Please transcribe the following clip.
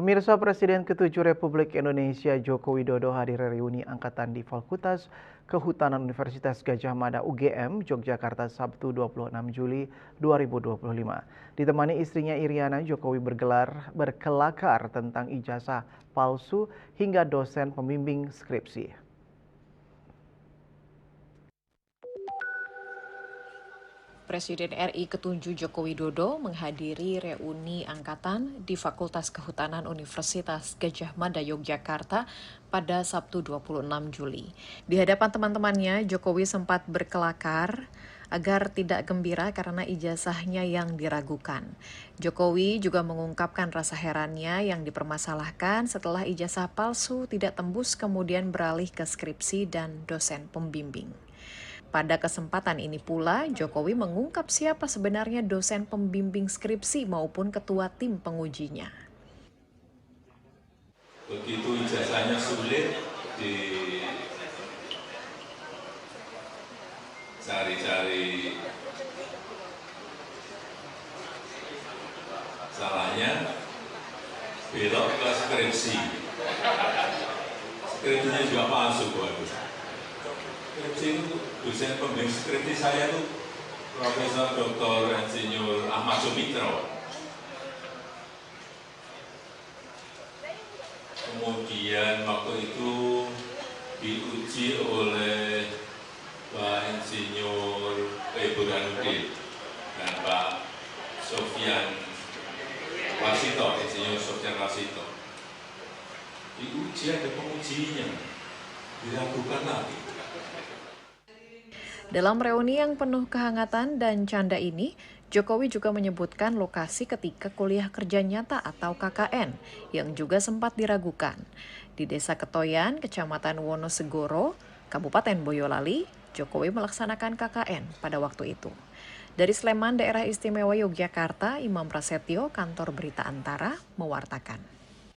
Pemirsa Presiden ke-7 Republik Indonesia Joko Widodo hadir reuni angkatan di Fakultas Kehutanan Universitas Gadjah Mada UGM, Yogyakarta Sabtu 26 Juli 2025. Ditemani istrinya Iriana, Jokowi berkelakar tentang ijazah palsu hingga dosen pembimbing skripsi. Presiden RI ke-7 Joko Widodo menghadiri reuni angkatan di Fakultas Kehutanan Universitas Gadjah Mada Yogyakarta pada Sabtu 26 Juli. Di hadapan teman-temannya, Jokowi sempat berkelakar agar tidak gembira karena ijazahnya yang diragukan. Jokowi juga mengungkapkan rasa herannya yang dipermasalahkan setelah ijazah palsu tidak tembus kemudian beralih ke skripsi dan dosen pembimbing. Pada kesempatan ini pula, Jokowi mengungkap siapa sebenarnya dosen pembimbing skripsi maupun ketua tim pengujinya. Begitu ijazahnya sulit, dicari-cari salahnya, belok ke skripsi. Skripsinya juga palsu, waduh. Skripsi itu dosen pembimbing skripsi saya itu Profesor Dr. Insinyur Ahmad Sumitro. Kemudian waktu itu diuji oleh Pak Insinyur Burhanuddin dan Pak Sofyan Wasito, Insinyur Sofyan Wasito. Diuji ada pengujinya, diragukan lagi. Dalam reuni yang penuh kehangatan dan canda ini, Jokowi juga menyebutkan lokasi ketika kuliah kerja nyata atau KKN yang juga sempat diragukan. Di Desa Ketoyan, Kecamatan Wonosegoro, Kabupaten Boyolali, Jokowi melaksanakan KKN pada waktu itu. Dari Sleman, Daerah Istimewa Yogyakarta, Imam Prasetyo, Kantor Berita Antara, mewartakan.